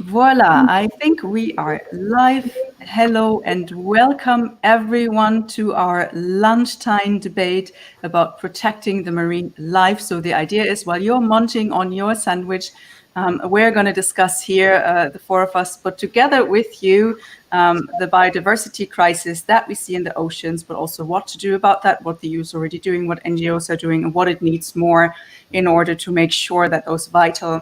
Voila, I think we are live. Hello and welcome everyone to our lunchtime debate about protecting the marine life. So the idea is while you're munching on your sandwich, we're going to discuss here, the four of us, but together with you, the biodiversity crisis that we see in the oceans, but also what to do about that, what the EU is already doing, what NGOs are doing, and what it needs more in order to make sure that those vital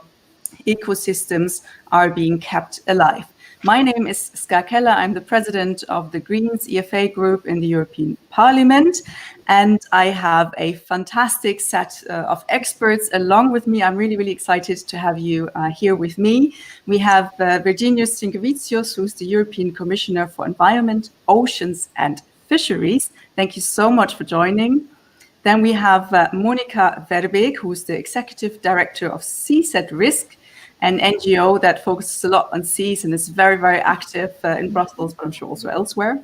ecosystems are being kept alive. My name is Ska Keller. I'm the president of the Greens EFA group in the European Parliament, and I have a fantastic set of experts along with me. I'm really excited to have you here with me. We have Virginijus Sinkevičius, who's the European Commissioner for Environment, Oceans and Fisheries. Thank you so much for joining. Then we have Monica Verbeek, who's the Executive Director of Seas at Risk, an NGO that focuses a lot on seas and is very active in Brussels, but I'm sure also elsewhere.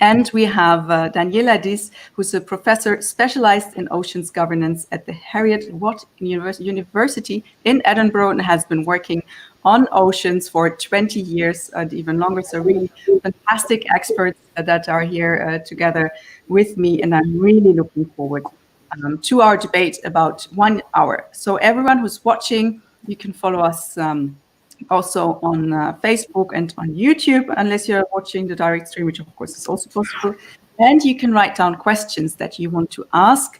And we have Daniela, who's a professor specialized in oceans governance at the Heriot-Watt University in Edinburgh and has been working on oceans for 20 years and even longer. So really fantastic experts that are here together with me. And I'm really looking forward to our debate about 1 hour. So everyone who's watching, you can follow us also on Facebook and on YouTube, unless you're watching the direct stream, which of course is also possible. And you can write down questions that you want to ask.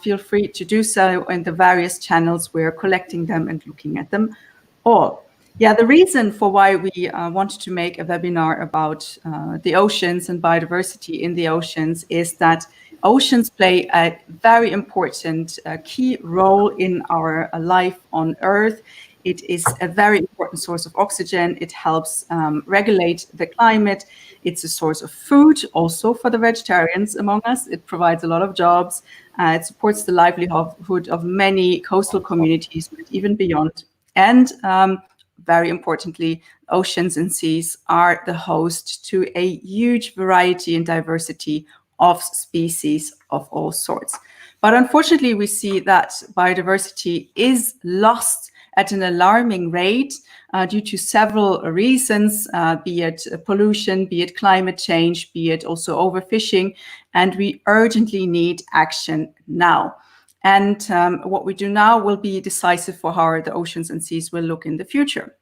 Feel free to do so in the various channels. We're collecting them and looking at them all. Yeah, the reason for why we wanted to make a webinar about the oceans and biodiversity in the oceans is that oceans play a very important key role in our life on Earth. It is a very important source of oxygen. It helps regulate the climate. It's a source of food also for the vegetarians among us. It provides a lot of jobs. It supports the livelihood of many coastal communities, but even beyond. And very importantly, oceans and seas are the host to a huge variety and diversity of species of all sorts. But unfortunately, we see that biodiversity is lost at an alarming rate due to several reasons, be it pollution, be it climate change, be it also overfishing, and we urgently need action now. And what we do now will be decisive for how the oceans and seas will look in the future.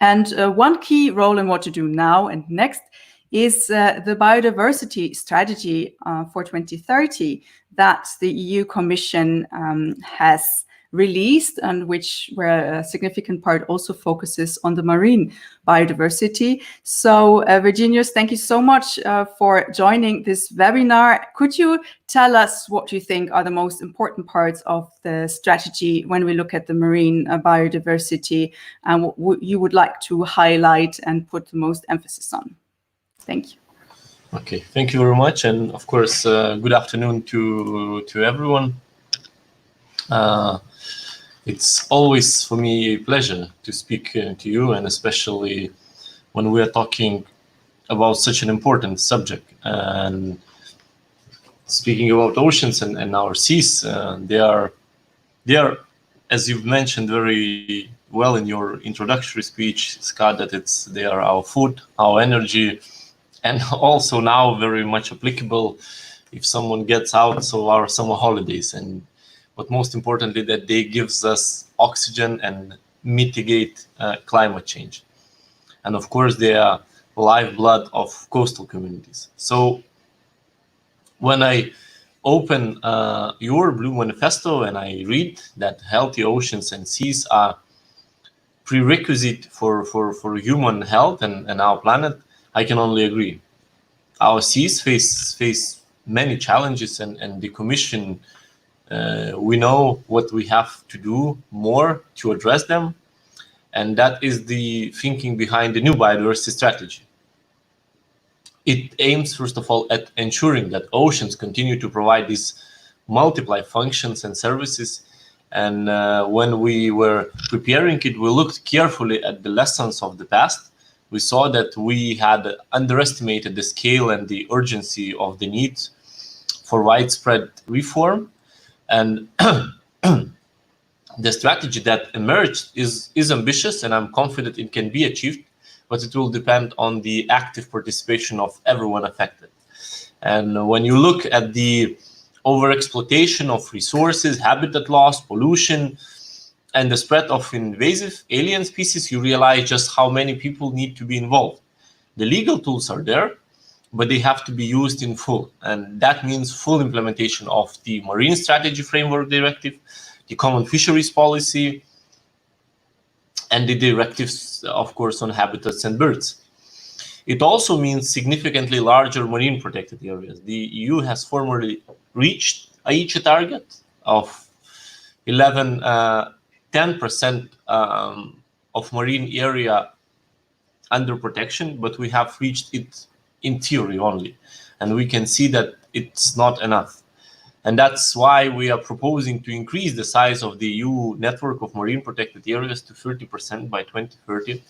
And one key role in what to do now and next is the biodiversity strategy for 2030 that the EU Commission has released, and where a significant part also focuses on the marine biodiversity. So Virginijus, thank you so much for joining this webinar. Could you tell us what you think are the most important parts of the strategy when we look at the marine biodiversity and what you would like to highlight and put the most emphasis on? Thank you. Okay, thank you very much. And of course, good afternoon to everyone. It's always for me a pleasure to speak to you, and especially when we are talking about such an important subject. And speaking about oceans and our seas, they are, as you've mentioned very well in your introductory speech, Scott, that they are our food, our energy, and also now very much applicable if someone gets out, so our summer holidays. But most importantly, that they gives us oxygen and mitigate climate change. And of course, they are lifeblood of coastal communities. So when I open your Blue Manifesto and I read that healthy oceans and seas are prerequisite for human health and our planet, I can only agree. Our seas face many challenges, and the Commission, we know what we have to do more to address them, and that is the thinking behind the new biodiversity strategy. It aims, first of all, at ensuring that oceans continue to provide these multiple functions and services. And when we were preparing it, we looked carefully at the lessons of the past. We saw that we had underestimated the scale and the urgency of the need for widespread reform. And The strategy that emerged is ambitious, and I'm confident it can be achieved, but it will depend on the active participation of everyone affected. And when you look at the overexploitation of resources, habitat loss, pollution, and the spread of invasive alien species, you realize just how many people need to be involved. The legal tools are there, but they have to be used in full. And that means full implementation of the Marine Strategy Framework Directive, the Common Fisheries Policy, and the directives, of course, on habitats and birds. It also means significantly larger marine protected areas. The EU has formally reached a target of 10% of marine area under protection, but we have reached it in theory only. And we can see that it's not enough. And that's why we are proposing to increase the size of the EU network of marine protected areas to 30% by 2030.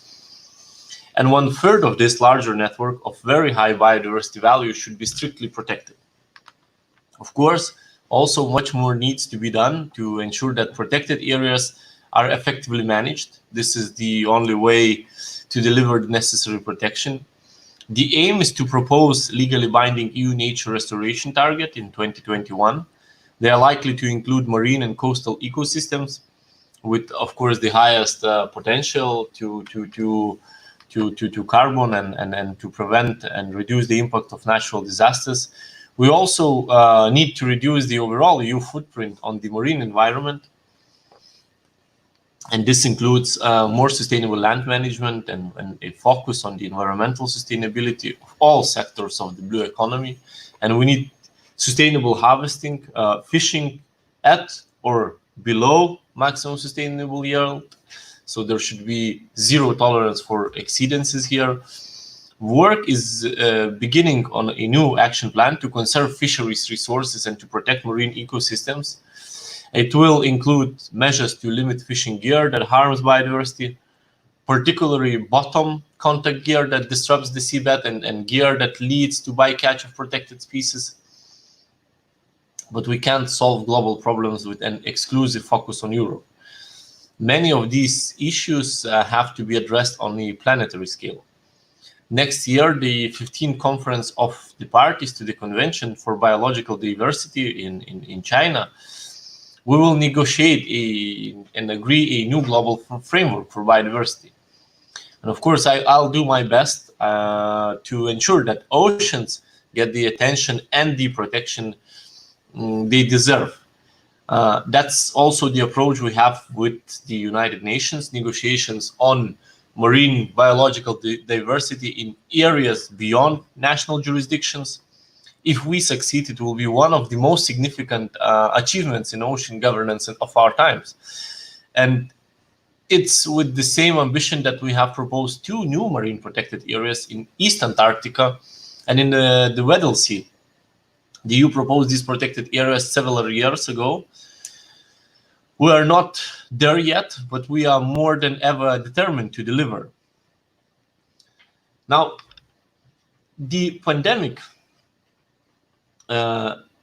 And 1/3 of this larger network of very high biodiversity value should be strictly protected. Of course, also much more needs to be done to ensure that protected areas are effectively managed. This is the only way to deliver the necessary protection. The aim is to propose legally binding EU nature restoration target in 2021. They are likely to include marine and coastal ecosystems with, of course, the highest potential to carbon and to prevent and reduce the impact of natural disasters. We also need to reduce the overall EU footprint on the marine environment. And this includes more sustainable land management and a focus on the environmental sustainability of all sectors of the blue economy. And we need sustainable harvesting, fishing at or below maximum sustainable yield. So there should be zero tolerance for exceedances here. Work is beginning on a new action plan to conserve fisheries resources and to protect marine ecosystems. It will include measures to limit fishing gear that harms biodiversity, particularly bottom contact gear that disrupts the seabed and gear that leads to bycatch of protected species. But we can't solve global problems with an exclusive focus on Europe. Many of these issues have to be addressed on a planetary scale. Next year, the 15th Conference of the Parties to the Convention for Biological Diversity in China, we will negotiate and agree a new global framework for biodiversity. And of course, I'll do my best to ensure that oceans get the attention and the protection they deserve. That's also the approach we have with the United Nations negotiations on marine biological diversity in areas beyond national jurisdictions. If we succeed, it will be one of the most significant achievements in ocean governance of our times. And it's with the same ambition that we have proposed 2 new marine protected areas in East Antarctica and in the Weddell Sea. The EU proposed these protected areas several years ago. We are not there yet, but we are more than ever determined to deliver. Now, the pandemic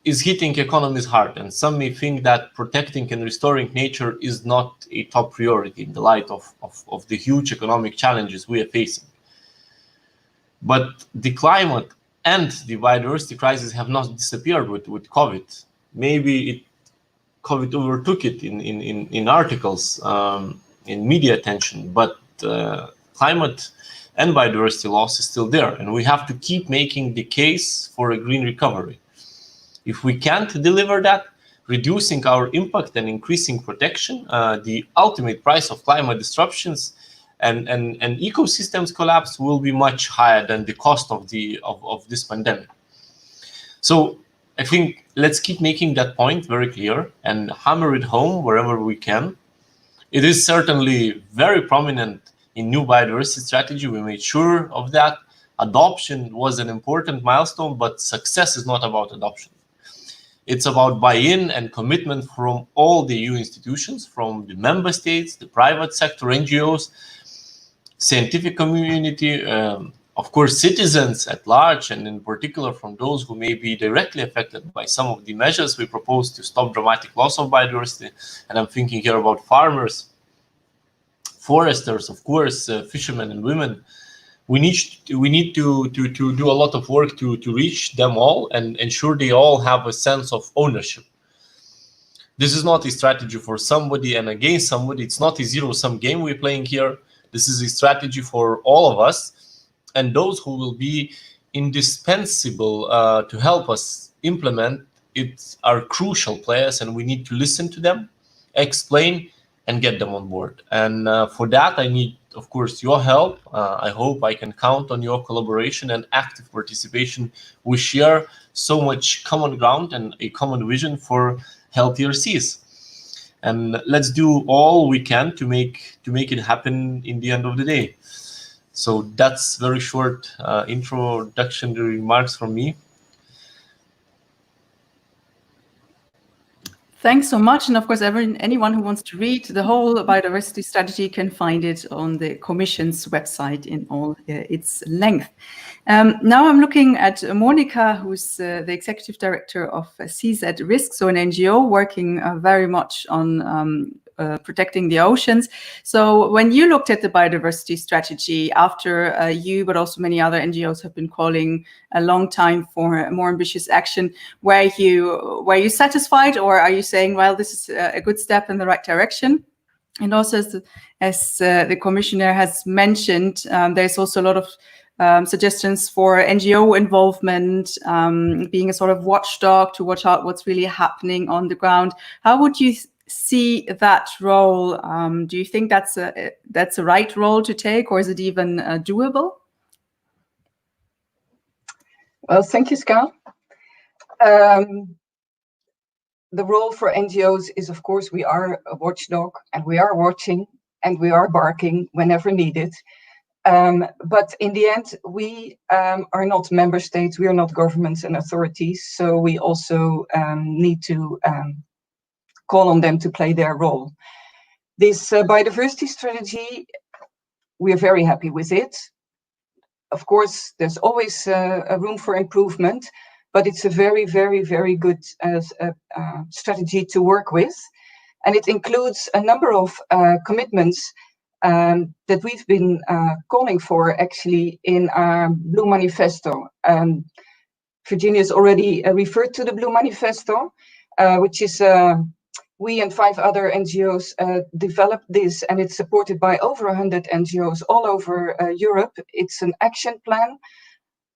is hitting economies hard, and some may think that protecting and restoring nature is not a top priority in the light of the huge economic challenges we are facing. But the climate and the biodiversity crisis have not disappeared with COVID. Maybe COVID overtook it in articles, in media attention, but climate and biodiversity loss is still there, and we have to keep making the case for a green recovery. If we can't deliver that, reducing our impact and increasing protection, the ultimate price of climate disruptions and ecosystems collapse will be much higher than the cost of this pandemic. So I think let's keep making that point very clear and hammer it home wherever we can. It is certainly very prominent in new biodiversity strategy. We made sure of that. Adoption was an important milestone, but success is not about adoption. It's about buy-in and commitment from all the EU institutions, from the member states, the private sector, NGOs, scientific community, of course, citizens at large, and in particular from those who may be directly affected by some of the measures we propose to stop dramatic loss of biodiversity. And I'm thinking here about farmers, foresters, of course, fishermen and women. We need to do a lot of work to reach them all and ensure they all have a sense of ownership. This is not a strategy for somebody and against somebody. It's not a zero-sum game we're playing here. This is a strategy for all of us. And those who will be indispensable to help us implement it are crucial players, and we need to listen to them, explain, and get them on board. And for that, I need, of course, your help. I hope I can count on your collaboration and active participation. We share so much common ground and a common vision for healthier seas. And let's do all we can to make it happen in the end of the day. So that's very short introductory remarks from me. Thanks so much. And of course, anyone who wants to read the whole biodiversity strategy can find it on the Commission's website in all its length. Now I'm looking at Monica, who's the Executive Director of Seas at Risk, so an NGO working very much on protecting the oceans. So when you looked at the biodiversity strategy after you, but also many other NGOs have been calling a long time for more ambitious action, were you satisfied, or are you saying, well, this is a good step in the right direction? And also, as the Commissioner has mentioned, there's also a lot of suggestions for NGO involvement, being a sort of watchdog to watch out what's really happening on the ground. How would you see that role? Do you think that's a right role to take, or is it even doable? Well, thank you, Ska. The role for NGOs is, of course, we are a watchdog, and we are watching, and we are barking whenever needed. But in the end, we are not member states, we are not governments and authorities, so we also need to call on them to play their role. This biodiversity strategy, we are very happy with it. Of course, there's always a room for improvement, but it's a very, very, very good strategy to work with. And it includes a number of commitments that we've been calling for actually in our Blue Manifesto. Virginijus already referred to the Blue Manifesto, which is we and 5 other NGOs developed this, and it's supported by over 100 NGOs all over Europe. It's an action plan,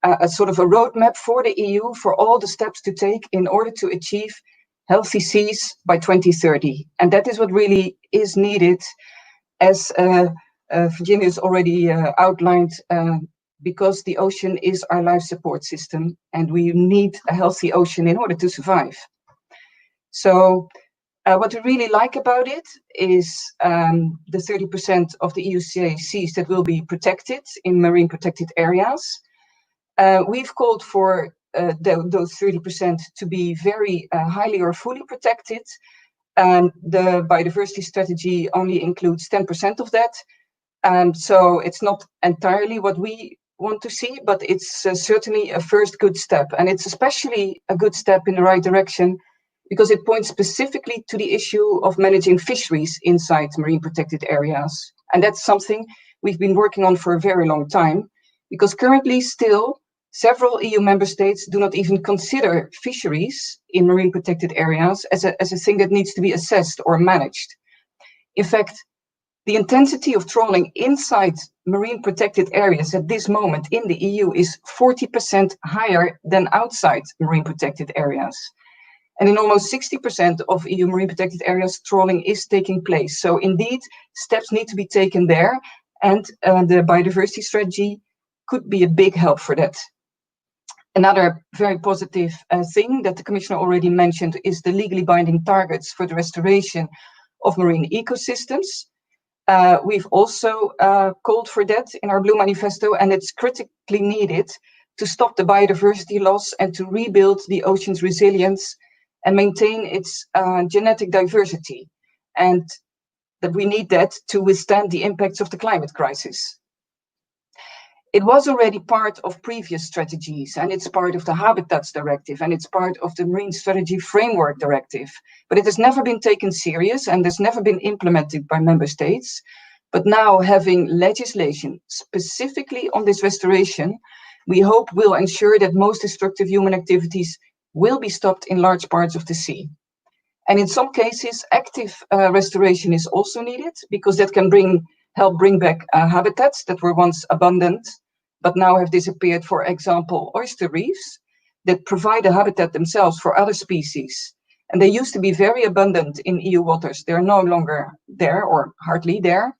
a sort of a roadmap for the EU for all the steps to take in order to achieve healthy seas by 2030. And that is what really is needed, as Virginijus already outlined, because the ocean is our life support system, and we need a healthy ocean in order to survive. So what we really like about it is the 30% of the EU seas that will be protected in marine protected areas. We've called for those 30% to be very highly or fully protected. The biodiversity strategy only includes 10% of that. So it's not entirely what we want to see, but it's certainly a first good step. And it's especially a good step in the right direction because it points specifically to the issue of managing fisheries inside marine protected areas. And that's something we've been working on for a very long time, because currently still several EU member states do not even consider fisheries in marine protected areas as a thing that needs to be assessed or managed. In fact, the intensity of trawling inside marine protected areas at this moment in the EU is 40% higher than outside marine protected areas. And in almost 60% of EU marine protected areas, trawling is taking place. So indeed, steps need to be taken there, and the biodiversity strategy could be a big help for that. Another very positive thing that the Commissioner already mentioned is the legally binding targets for the restoration of marine ecosystems. We've also called for that in our Blue Manifesto, and it's critically needed to stop the biodiversity loss and to rebuild the ocean's resilience and maintain its genetic diversity. And that we need that to withstand the impacts of the climate crisis. It was already part of previous strategies, and it's part of the Habitats Directive, and it's part of the Marine Strategy Framework Directive, but it has never been taken serious and has never been implemented by member states. But now, having legislation specifically on this restoration, we hope will ensure that most destructive human activities will be stopped in large parts of the sea. And in some cases, active restoration is also needed, because that can help bring back habitats that were once abundant, but now have disappeared. For example, oyster reefs that provide a habitat themselves for other species. And they used to be very abundant in EU waters. They're no longer there, or hardly there.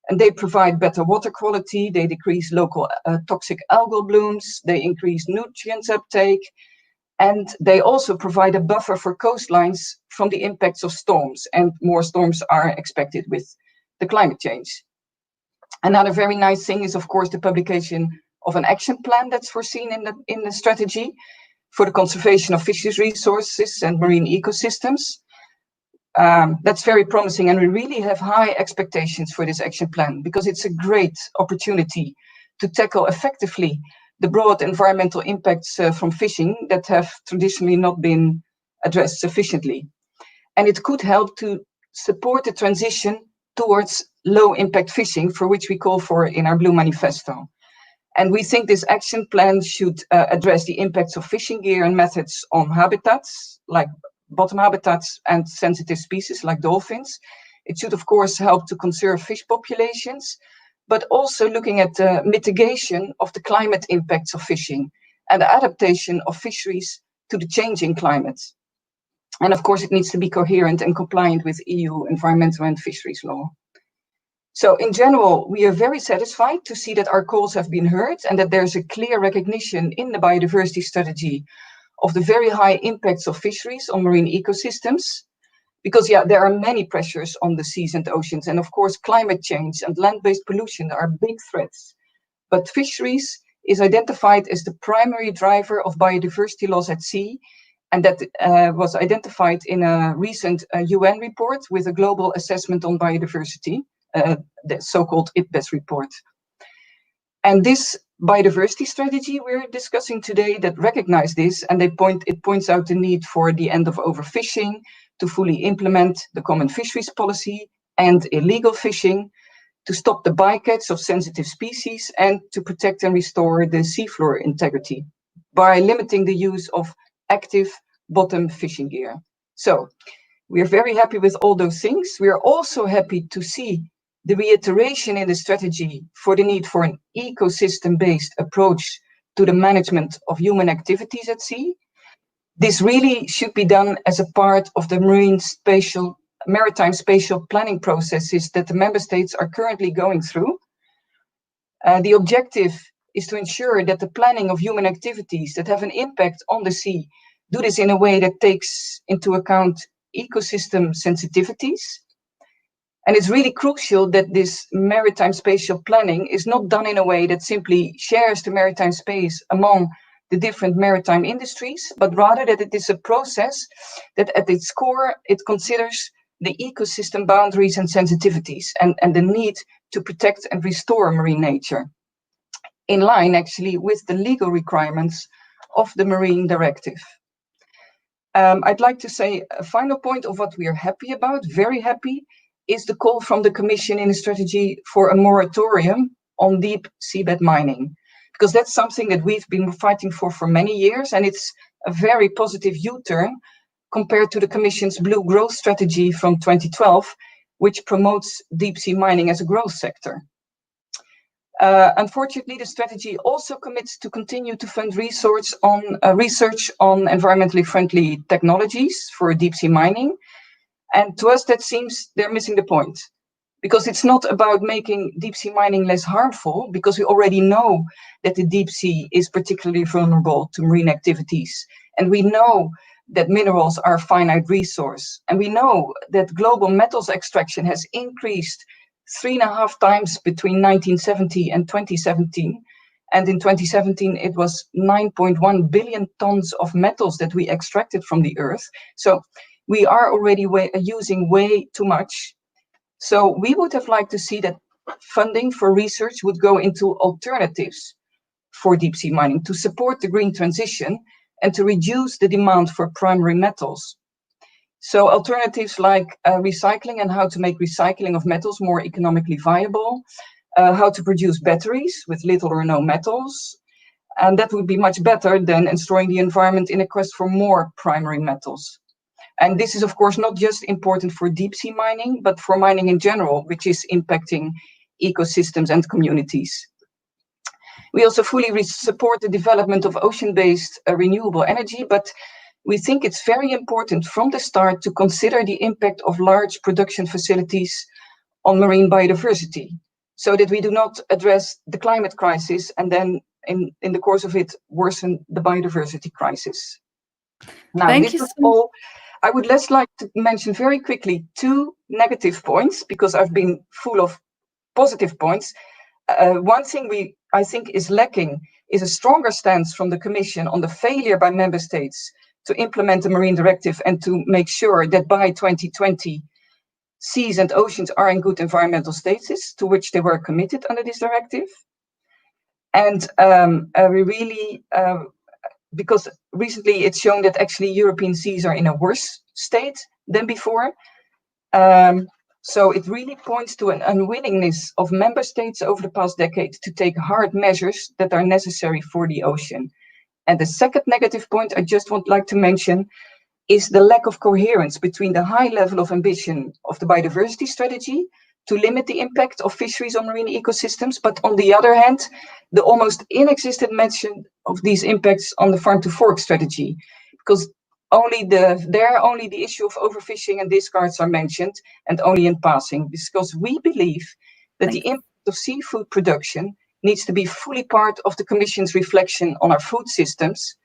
And they provide better water quality, they decrease local toxic algal blooms, they increase nutrients uptake, and they also provide a buffer for coastlines from the impacts of storms, and more storms are expected with the climate change. Another very nice thing is, of course, the publication of an action plan that's foreseen in the strategy for the conservation of fisheries resources and marine ecosystems. That's very promising, and we really have high expectations for this action plan, because it's a great opportunity to tackle effectively the broad environmental impacts from fishing that have traditionally not been addressed sufficiently. And it could help to support the transition towards low impact fishing, for which we call for in our Blue Manifesto. And we think this action plan should address the impacts of fishing gear and methods on habitats, like bottom habitats, and sensitive species like dolphins. It should, of course, help to conserve fish populations, but also looking at the mitigation of the climate impacts of fishing and the adaptation of fisheries to the changing climate. And of course, it needs to be coherent and compliant with EU environmental and fisheries law. So in general, we are very satisfied to see that our calls have been heard, and that there's a clear recognition in the biodiversity strategy of the very high impacts of fisheries on marine ecosystems. Because there are many pressures on the seas and oceans, and of course climate change and land-based pollution are big threats. But fisheries is identified as the primary driver of biodiversity loss at sea, and that was identified in a recent UN report with a global assessment on biodiversity, the so-called IPBES report. And this biodiversity strategy we're discussing today that recognize this, and it points out the need for the end of overfishing, to fully implement the common fisheries policy and illegal fishing, to stop the bycatch of sensitive species, and to protect and restore the seafloor integrity by limiting the use of active bottom fishing gear. So we are very happy with all those things. We are also happy to see the reiteration in the strategy for the need for an ecosystem-based approach to the management of human activities at sea. This really should be done as a part of the maritime spatial planning processes that the member states are currently going through. The objective is to ensure that the planning of human activities that have an impact on the sea do this in a way that takes into account ecosystem sensitivities. And it's really crucial that this maritime spatial planning is not done in a way that simply shares the maritime space among the different maritime industries, but rather that it is a process that at its core, it considers the ecosystem boundaries and sensitivities, and the need to protect and restore marine nature, in line actually with the legal requirements of the Marine Directive. I'd like to say a final point of what we are happy about, very happy, is the call from the Commission in the strategy for a moratorium on deep seabed mining. Because that's something that we've been fighting for many years, and it's a very positive U-turn compared to the Commission's Blue Growth Strategy from 2012, which promotes deep sea mining as a growth sector. Unfortunately, the strategy also commits to continue to fund research on environmentally friendly technologies for deep sea mining. And to us, that seems they're missing the point. Because it's not about making deep sea mining less harmful, because we already know that the deep sea is particularly vulnerable to marine activities. And we know that minerals are a finite resource. And we know that global metals extraction has increased 3.5 times between 1970 and 2017. And in 2017, it was 9.1 billion tons of metals that we extracted from the earth. So we are already using way too much. So we would have liked to see that funding for research would go into alternatives for deep sea mining to support the green transition and to reduce the demand for primary metals. So alternatives like recycling and how to make recycling of metals more economically viable, how to produce batteries with little or no metals, and that would be much better than destroying the environment in a quest for more primary metals. And this is, of course, not just important for deep sea mining, but for mining in general, which is impacting ecosystems and communities. We also fully support the development of ocean-based renewable energy, but we think it's very important from the start to consider the impact of large production facilities on marine biodiversity, so that we do not address the climate crisis and then in the course of it worsen the biodiversity crisis. Now, Thank you is so all. I would just like to mention very quickly 2 negative points, because I've been full of positive points. One thing I think is lacking is a stronger stance from the Commission on the failure by member states to implement the Marine Directive and to make sure that by 2020 seas and oceans are in good environmental status to which they were committed under this directive. And we really, because recently it's shown that actually European seas are in a worse state than before. So it really points to an unwillingness of member states over the past decade to take hard measures that are necessary for the ocean. And the second negative point I just would like to mention is the lack of coherence between the high level of ambition of the biodiversity strategy to limit the impact of fisheries on marine ecosystems, but on the other hand, the almost inexistent mention of these impacts on the farm-to-fork strategy, because only the issue of overfishing and discards are mentioned, and only in passing, because we believe that the impact of seafood production needs to be fully part of the Commission's reflection on our food systems.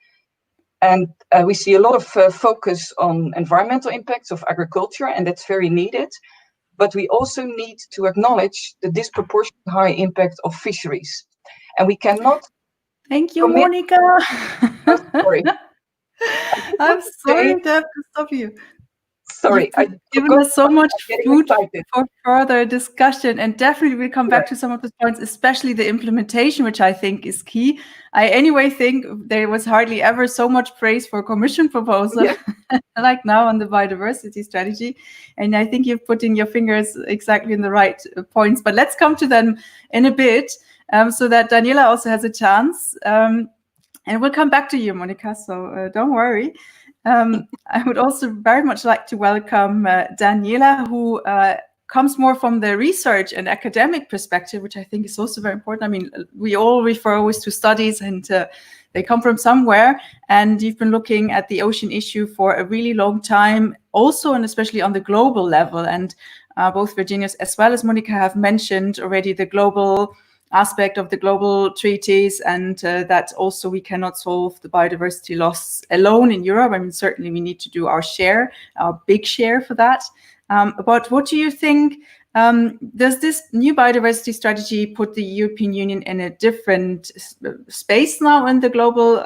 And we see a lot of focus on environmental impacts of agriculture, and that's very needed. But we also need to acknowledge the disproportionate high impact of fisheries. And we cannot. Thank you, Monica. Oh, sorry. I'm sorry to have to stop you. Sorry, You've given us so much food for further discussion, and definitely we'll come back to some of the points, especially the implementation, which I think is key. I anyway think there was hardly ever so much praise for Commission proposal like now on the biodiversity strategy. And I think you've put in your fingers exactly in the right points, but let's come to them in a bit so that Daniela also has a chance. And we'll come back to you, Monica, so don't worry. I would also very much like to welcome Daniela, who comes more from the research and academic perspective, which I think is also very important. I mean, we all refer always to studies and they come from somewhere. And you've been looking at the ocean issue for a really long time, also and especially on the global level. And both Virginijus as well as Monica have mentioned already the global aspect of the global treaties, and that also we cannot solve the biodiversity loss alone in Europe. I mean, certainly we need to do our share, our big share for that. But what do you think, does this new biodiversity strategy put the European Union in a different space now in the global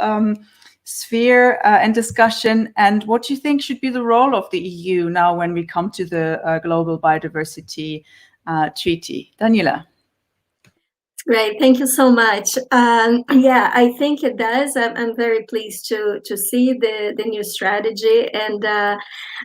sphere and discussion? And what do you think should be the role of the EU now when we come to the global biodiversity treaty? Daniela. Great, thank you so much. Yeah, I think it does. I'm very pleased to see the new strategy, and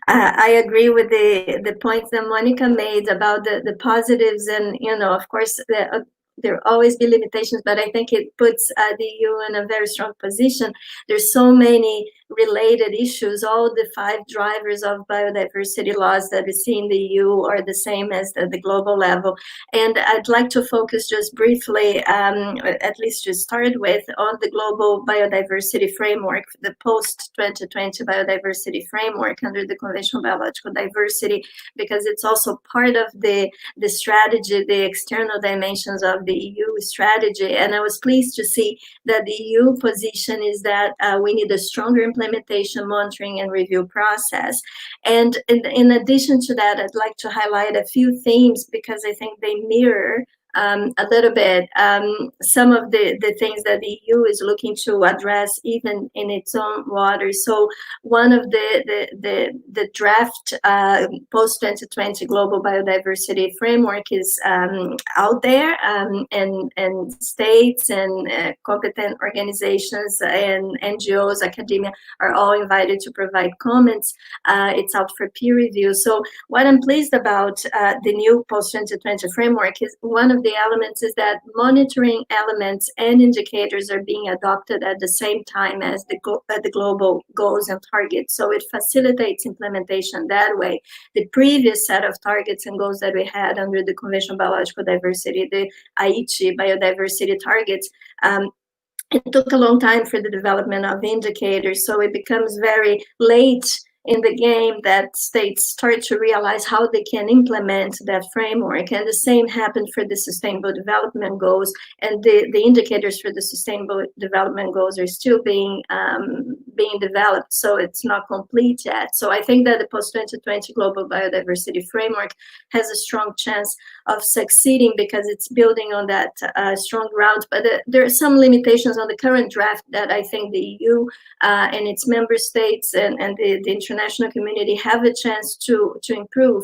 I agree with the points that Monica made about the positives, and of course there will always be limitations, but I think it puts the EU in a very strong position. There's so many related issues. All the 5 drivers of biodiversity laws that we see in the EU are the same as the global level. And I'd like to focus just briefly, at least to start with, on the global biodiversity framework, the post-2020 biodiversity framework under the Convention on Biological Diversity, because it's also part of the strategy, the external dimensions of the EU strategy. And I was pleased to see that the EU position is that we need a stronger implementation, monitoring, and review process. And in addition to that, I'd like to highlight a few themes because I think they mirror a little bit some of the things that the EU is looking to address even in its own waters. So one of the draft post-2020 global biodiversity framework is out there, and states and competent organizations and NGOs, academia are all invited to provide comments. It's out for peer review. So what I'm pleased about the new post-2020 framework is one of the elements is that monitoring elements and indicators are being adopted at the same time as the global goals and targets. So it facilitates implementation that way. The previous set of targets and goals that we had under the Convention on Biological Diversity, the Aichi biodiversity targets, it took a long time for the development of indicators, so it becomes very late in the game that states start to realize how they can implement that framework. And the same happened for the Sustainable Development Goals, and the indicators for the Sustainable Development Goals are still being developed, so it's not complete yet. So I think that the post-2020 Global Biodiversity Framework has a strong chance of succeeding because it's building on that strong ground. But there are some limitations on the current draft that I think the EU and its member states and the international community have a chance to improve.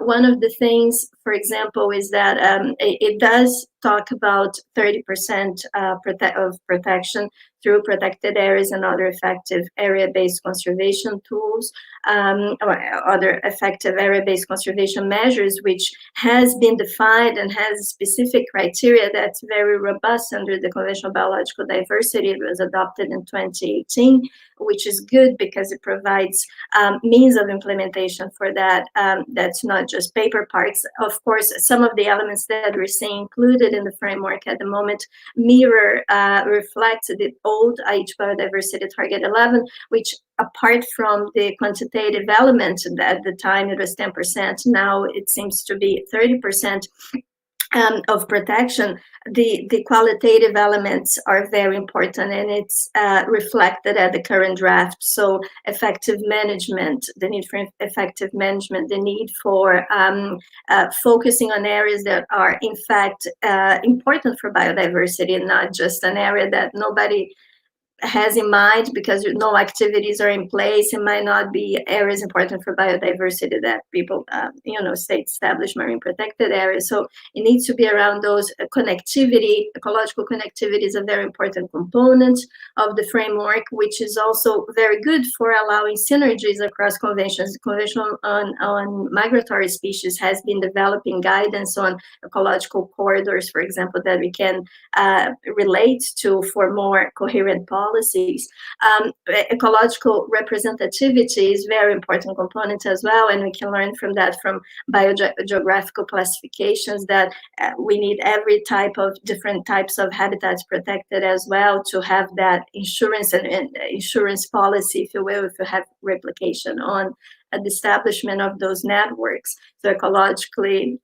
One of the things, for example, is that it does talk about 30% of protection through protected areas and other effective area-based conservation tools, or other effective area-based conservation measures, which has been defined and has specific criteria that's very robust under the Convention on Biological Diversity. It was adopted in 2018, which is good because it provides means of implementation for that. That's not just paper parts. Of course, some of the elements that we're seeing included in the framework at the moment reflect the old Aichi Biodiversity Target 11, which apart from the quantitative element, at the time it was 10%, now it seems to be 30%. Of protection, the qualitative elements are very important, and it's reflected at the current draft. So effective management, the need for effective management, the need for focusing on areas that are in fact important for biodiversity, and not just an area that nobody has in mind because no activities are in place. It might not be areas important for biodiversity that people, state establish marine protected areas. So it needs to be around those connectivity. Ecological connectivity is a very important component of the framework, which is also very good for allowing synergies across conventions. The Convention on Migratory Species has been developing guidance on ecological corridors, for example, that we can relate to for more coherent policies. Ecological representativity is a very important component as well, and we can learn from that from biogeographical classifications that we need every type of different types of habitats protected as well to have that insurance and insurance policy, if you will, if you have replication on the establishment of those networks, so ecologically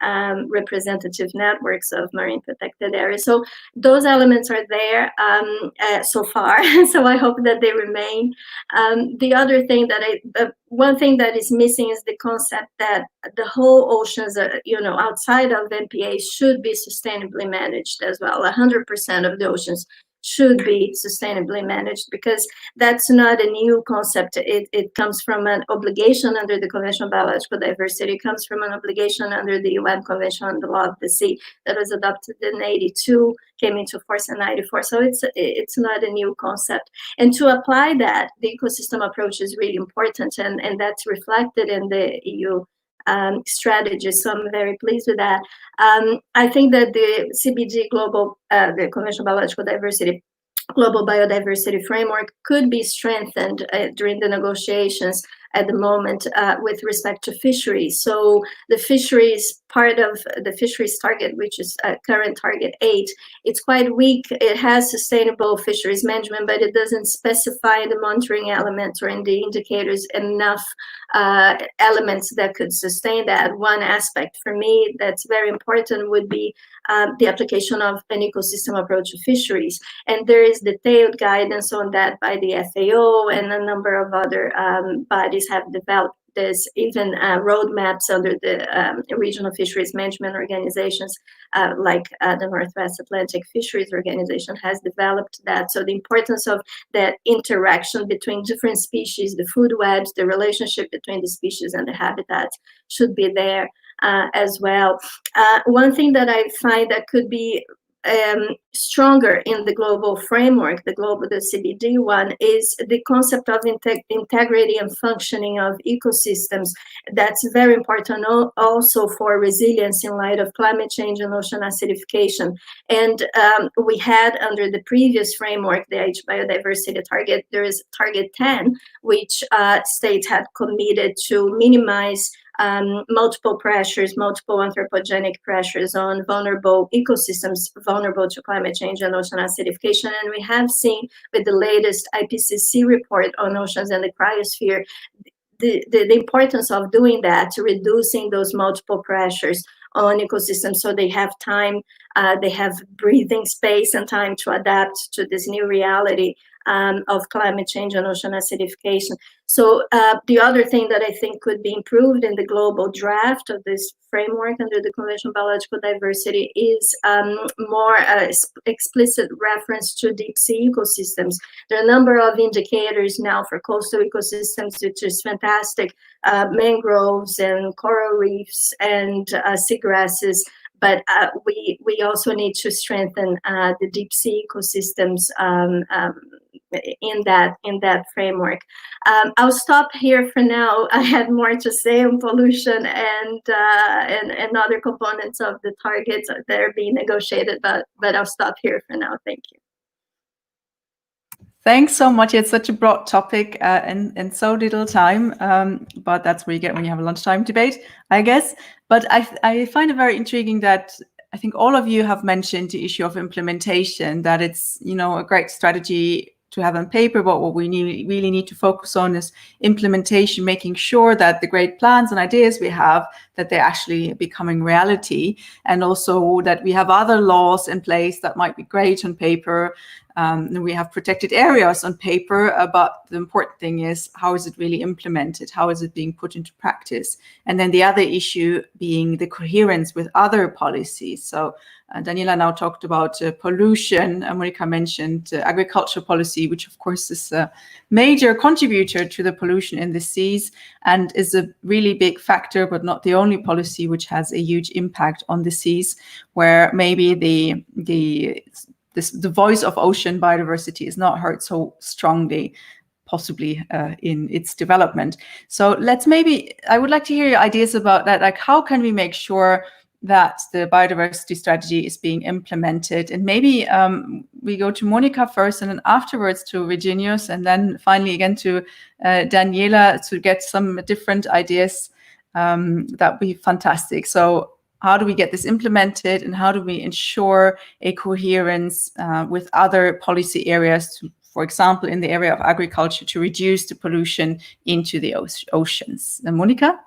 representative networks of marine protected areas. So those elements are there so far, so I hope that they remain. The other thing that one thing that is missing is the concept that the whole oceans, outside of MPA should be sustainably managed as well. 100% of the oceans should be sustainably managed, because that's not a new concept. It comes from an obligation under the Convention on Biological Diversity. It comes from an obligation under the UN Convention on the Law of the Sea that was adopted in 82, came into force in 94. So it's not a new concept. And to apply that, the ecosystem approach is really important, and that's reflected in the EU strategy. So I'm very pleased with that. I think that the CBD global, the Convention on Biological Diversity, global biodiversity framework could be strengthened during the negotiations at the moment with respect to fisheries. So the fisheries part of the fisheries target, which is current target 8, it's quite weak. It has sustainable fisheries management, but it doesn't specify in the monitoring elements or in the indicators enough elements that could sustain that. One aspect for me that's very important would be the application of an ecosystem approach to fisheries. And there is detailed guidance on that by the FAO, and a number of other bodies have developed there's even roadmaps under the regional fisheries management organizations, like the Northwest Atlantic Fisheries Organization has developed that. So the importance of that interaction between different species, the food webs, the relationship between the species and the habitats should be there as well. One thing that I find that could be stronger in the global framework, the CBD one, is the concept of integrity and functioning of ecosystems. That's very important also for resilience in light of climate change and ocean acidification. And we had under the previous framework, the biodiversity target, there is target 10, which states had committed to minimize multiple pressures, multiple anthropogenic pressures on vulnerable ecosystems, vulnerable to climate change and ocean acidification. And we have seen with the latest IPCC report on oceans and the cryosphere, the importance of doing that, to reducing those multiple pressures on ecosystems so they have time, they have breathing space and time to adapt to this new reality of climate change and ocean acidification. So the other thing that I think could be improved in the global draft of this framework under the Convention on Biological Diversity is more explicit reference to deep sea ecosystems. There are a number of indicators now for coastal ecosystems, which is fantastic, mangroves and coral reefs and seagrasses. But we also need to strengthen the deep sea ecosystems in that framework. I'll stop here for now. I had more to say on pollution and other components of the targets that are being negotiated, but I'll stop here for now. Thank you. Thanks so much. It's such a broad topic and so little time, but that's what you get when you have a lunchtime debate, I guess. But I find it very intriguing that I think all of you have mentioned the issue of implementation, that it's, you know, a great strategy to have on paper, but what we really need to focus on is implementation, making sure that the great plans and ideas we have, that they're actually becoming reality, and also that we have other laws in place that might be great on paper. We have protected areas on paper, but the important thing is, how is it really implemented? How is it being put into practice? And then the other issue being the coherence with other policies. So Daniela now talked about pollution, and Monica mentioned agriculture policy, which of course is a major contributor to the pollution in the seas and is a really big factor, but not the only policy which has a huge impact on the seas, where maybe the voice of ocean biodiversity is not heard so strongly, possibly in its development. So I would like to hear your ideas about that. Like, how can we make sure that the biodiversity strategy is being implemented? And maybe we go to Monica first, and then afterwards to Virginijus, and then finally again to Daniela to get some different ideas. That would be fantastic. So how do we get this implemented, and how do we ensure a coherence with other policy areas, for example, in the area of agriculture, to reduce the pollution into the oceans? And Monica?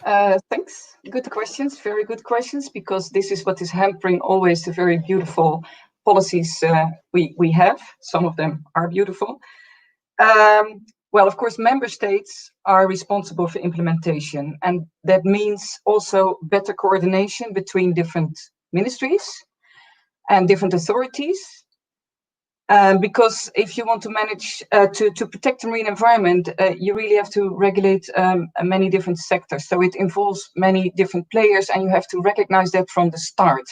Thanks. Good questions, very good questions, because this is what is hampering always the very beautiful policies we have. Some of them are beautiful. Well, of course, member states are responsible for implementation, and that means also better coordination between different ministries and different authorities. Because if you want to manage to protect the marine environment, you really have to regulate many different sectors. So it involves many different players, and you have to recognize that from the start.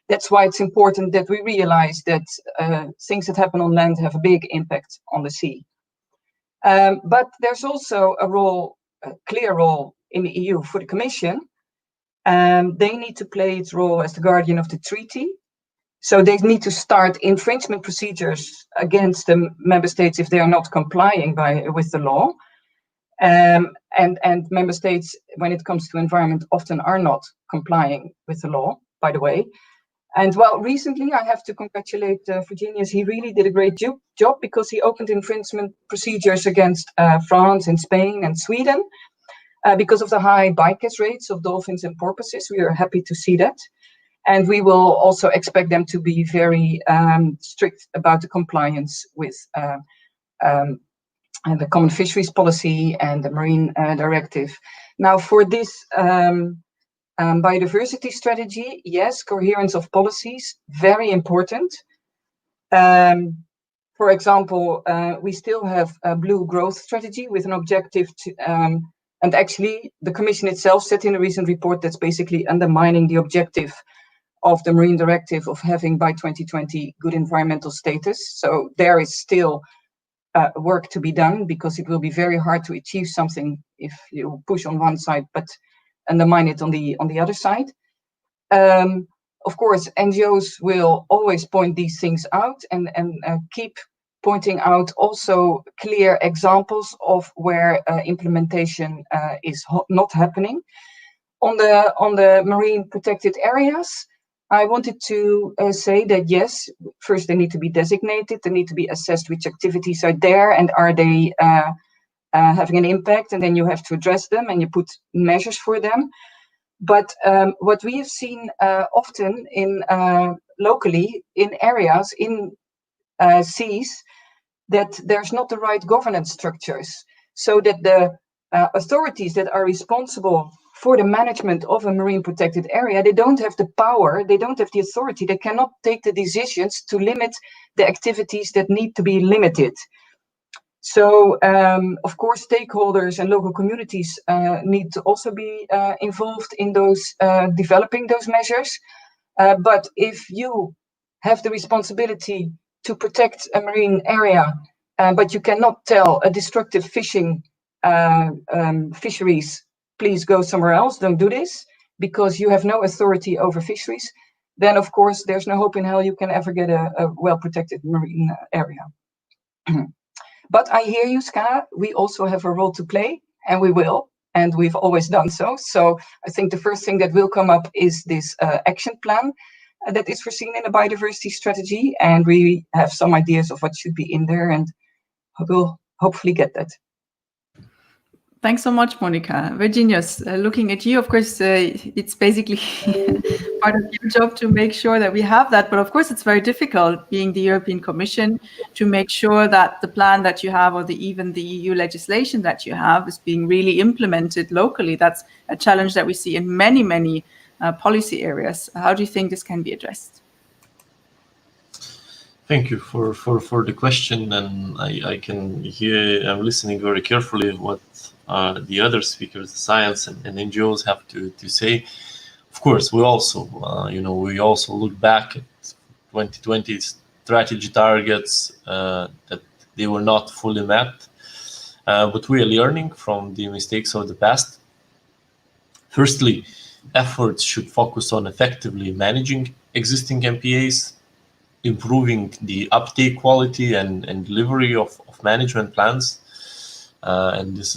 That's why it's important that we realize that things that happen on land have a big impact on the sea. But there's also a clear role in the EU for the Commission. They need to play its role as the guardian of the treaty. So they need to start infringement procedures against the member states if they are not complying with the law. And member states, when it comes to environment, often are not complying with the law, by the way. And well, recently I have to congratulate Virginijus. He really did a great job because he opened infringement procedures against France and Spain and Sweden because of the high bycatch rates of dolphins and porpoises. We are happy to see that. And we will also expect them to be very strict about the compliance with the Common Fisheries Policy and the Marine Directive. Now, for this biodiversity strategy, yes, coherence of policies, very important. For example, we still have a blue growth strategy with an objective to, and actually the Commission itself said in a recent report that's basically undermining the objective of the Marine Directive of having by 2020 good environmental status. So there is still work to be done, because it will be very hard to achieve something if you push on one side but undermine it on the other side. Of course, NGOs will always point these things out and keep pointing out also clear examples of where implementation is not happening. On the marine protected areas, I wanted to say that yes, first they need to be designated, they need to be assessed which activities are there and are they having an impact, and then you have to address them and you put measures for them. But what we have seen often in locally in areas, in seas, that there's not the right governance structures, so that the authorities that are responsible for the management of a marine protected area, they don't have the power, they don't have the authority, they cannot take the decisions to limit the activities that need to be limited. So, of course, stakeholders and local communities need to also be involved in those developing those measures. But if you have the responsibility to protect a marine area, but you cannot tell a destructive fishing fisheries, please go somewhere else, don't do this, because you have no authority over fisheries, then of course there's no hope in hell you can ever get a well-protected marine area. But I hear you, Ska, we also have a role to play, and we will, and we've always done so. So I think the first thing that will come up is this action plan that is foreseen in the biodiversity strategy, and we have some ideas of what should be in there, and we'll hopefully get that. Thanks so much, Monica. Virginijus, looking at you, of course, it's basically part of your job to make sure that we have that. But of course, it's very difficult, being the European Commission, to make sure that the plan that you have, or even the EU legislation that you have, is being really implemented locally. That's a challenge that we see in many, many policy areas. How do you think this can be addressed? Thank you for the question, and I can hear, I'm listening very carefully what the other speakers, the science and NGOs have to say. Of course, we also, we also look back at 2020 strategy targets that they were not fully met, but we are learning from the mistakes of the past. Firstly, efforts should focus on effectively managing existing MPAs, improving the uptake quality and delivery of management plans, and this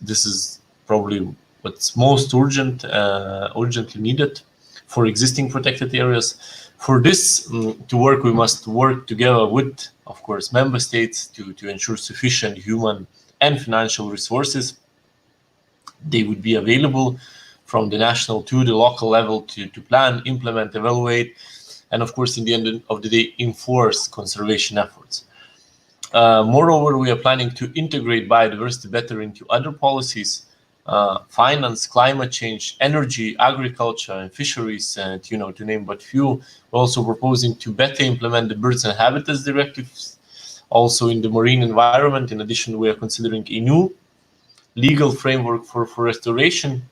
is probably what's most urgently needed for existing protected areas. For this to work, we must work together with, of course, member states to ensure sufficient human and financial resources. They would be available from the national to the local level to plan, implement, evaluate, and of course, in the end of the day, enforce conservation efforts. Moreover, we are planning to integrate biodiversity better into other policies, finance, climate change, energy, agriculture, and fisheries, and to name but few. We're also proposing to better implement the Birds and Habitats directives. Also in the marine environment, in addition, we are considering a new legal framework for restoration,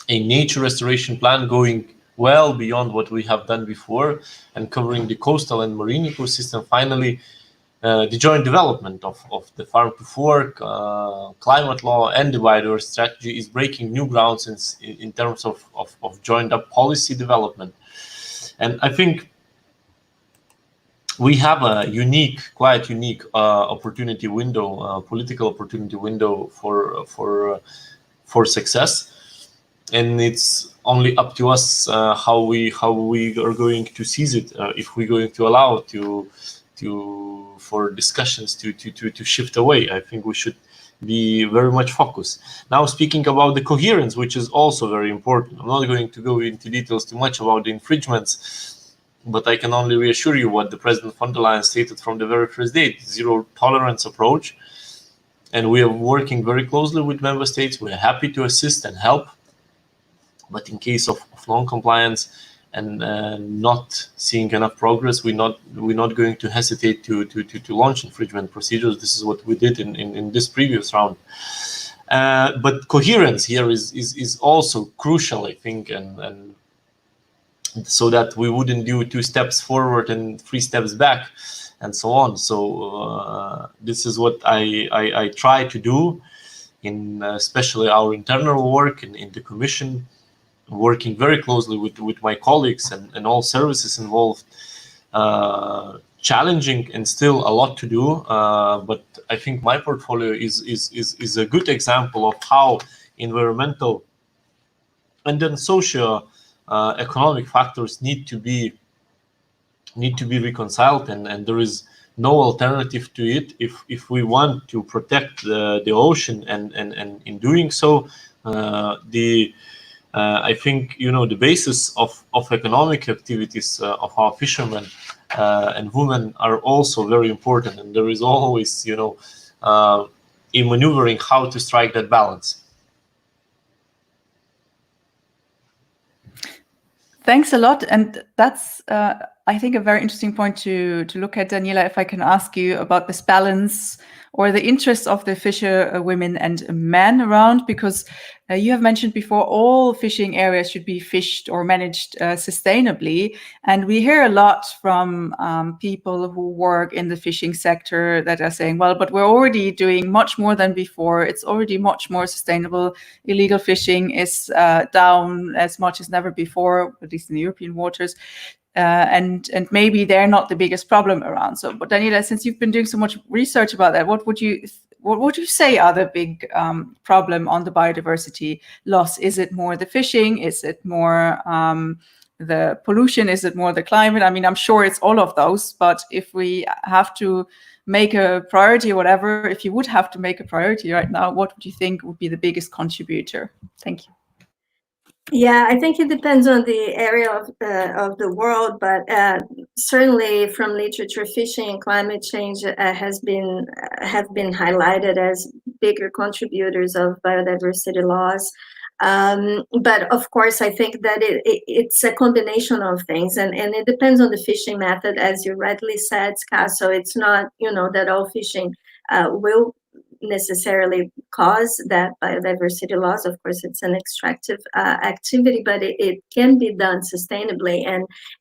a nature restoration plan going well beyond what we have done before and covering the coastal and marine ecosystem. Finally, the joint development of the farm to fork, climate law, and the biodiversity strategy is breaking new grounds in terms of joined up policy development. And I think we have a quite unique opportunity window, political opportunity window for success. And it's only up to us how we are going to seize it, if we're going to allow for discussions to shift away. I think we should be very much focused. Now, speaking about the coherence, which is also very important. I'm not going to go into details too much about the infringements, but I can only reassure you what the President von der Leyen stated from the very first day: zero tolerance approach. and we are working very closely with member states. We are happy to assist and help, but in case of non-compliance and not seeing enough progress, we're not going to hesitate to launch infringement procedures. This is what we did in this previous round. But coherence here is also crucial, I think, and so that we wouldn't do 2 steps forward and 3 steps back, and so on. So this is what I try to do in especially our internal work in the Commission, working very closely with my colleagues and all services involved. Challenging and still a lot to do, but I think my portfolio is a good example of how environmental and then socio economic factors need to be reconciled, and there is no alternative to it if we want to protect the ocean, and in doing so, I think the basis of economic activities of our fishermen and women are also very important, and there is always in maneuvering how to strike that balance. Thanks a lot, and that's I think a very interesting point to look at, Daniela. If I can ask you about this balance or the interests of the fisher women and men around, because you have mentioned before all fishing areas should be fished or managed sustainably, and we hear a lot from people who work in the fishing sector that are saying, well, but we're already doing much more than before. It's already much more sustainable. Illegal fishing is down as much as never before, at least in the European waters. And maybe they're not the biggest problem around. So, but Daniela, since you've been doing so much research about that, what would you say are the big problem on the biodiversity loss? Is it more the fishing? Is it more the pollution? Is it more the climate? I mean, I'm sure it's all of those. But if we have to make a priority or whatever, if you would have to make a priority right now, what would you think would be the biggest contributor? Thank you. Yeah, I think it depends on the area of the world, but certainly from literature, fishing and climate change have been highlighted as bigger contributors of biodiversity loss. But of course, I think that it's a combination of things, and it depends on the fishing method, as you rightly said, Ska. So it's not that all fishing will necessarily cause that biodiversity loss. Of course, it's an extractive activity, but it can be done sustainably,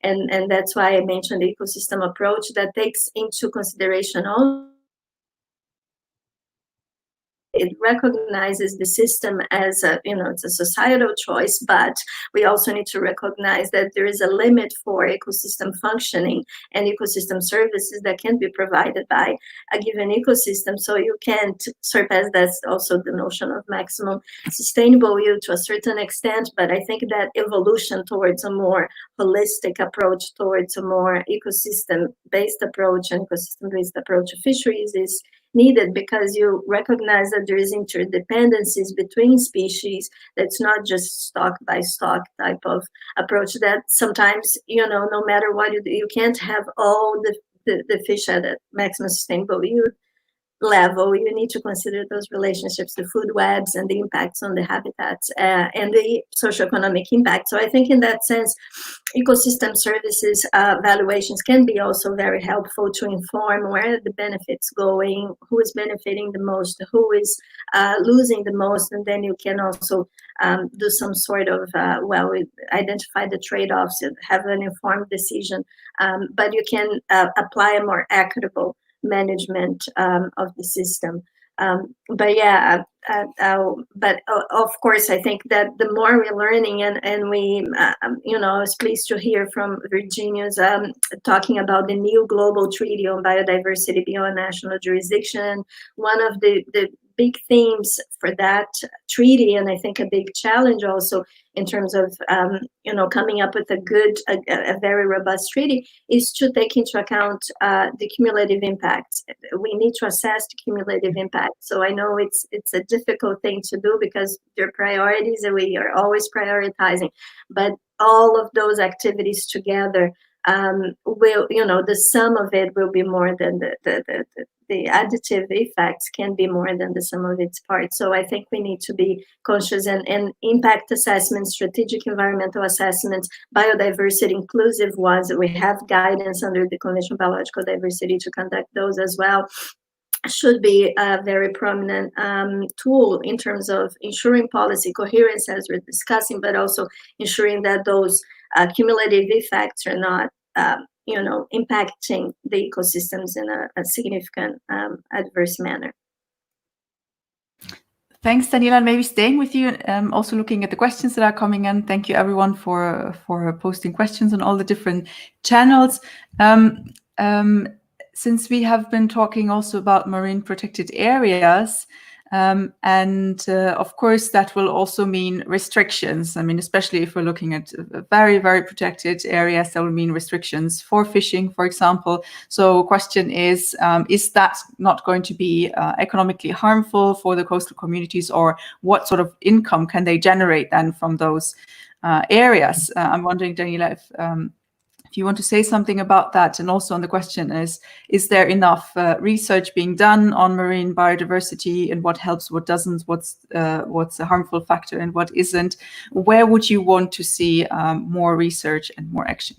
and that's why I mentioned the ecosystem approach that takes into consideration all. It recognizes the system as it's a societal choice, but we also need to recognize that there is a limit for ecosystem functioning and ecosystem services that can be provided by a given ecosystem. So you can't surpass. That's also the notion of maximum sustainable yield to a certain extent. But I think that evolution towards a more holistic approach, towards a more ecosystem-based approach and ecosystem-based approach of fisheries is needed, because you recognize that there is interdependencies between species. That's not just stock by stock type of approach, that sometimes no matter what you do, you can't have all the fish at a maximum sustainable yield level. You need to consider those relationships, the food webs and the impacts on the habitats and the socioeconomic impact. So I think in that sense, ecosystem services valuations can be also very helpful to inform where are the benefits going, who is benefiting the most, who is losing the most, and then you can also do some sort of identify the trade-offs and have an informed decision, but you can apply a more equitable management of the system. But yeah, but of course, I think that the more we're learning, and we, I was pleased to hear from Virginijus talking about the new global treaty on biodiversity beyond national jurisdiction. One of the big themes for that treaty, and I think a big challenge also in terms of coming up with a very robust treaty, is to take into account the cumulative impacts. We need to assess the cumulative impact. So I know it's a difficult thing to do because there are priorities and we are always prioritizing, but all of those activities together will, the sum of it will be more than the additive effects can be more than the sum of its parts. So I think we need to be conscious, and impact assessments, strategic environmental assessments, biodiversity, inclusive ones. We have guidance under the Convention on Biological Diversity to conduct those as well, should be a very prominent tool in terms of ensuring policy coherence, as we're discussing, but also ensuring that those cumulative effects are not impacting the ecosystems in a significant adverse manner. Thanks, Daniela. Maybe staying with you, also looking at the questions that are coming in. Thank you, everyone, for posting questions on all the different channels. Since we have been talking also about marine protected areas, and of course that will also mean restrictions. I mean, especially if we're looking at very, very protected areas, that will mean restrictions for fishing, for example. So question is that not going to be economically harmful for the coastal communities, or what sort of income can they generate then from those areas? I'm wondering, Daniela, if you want to say something about that. And also on the question is there enough research being done on marine biodiversity, and what helps, what doesn't, what's a harmful factor and what isn't? Where would you want to see more research and more action?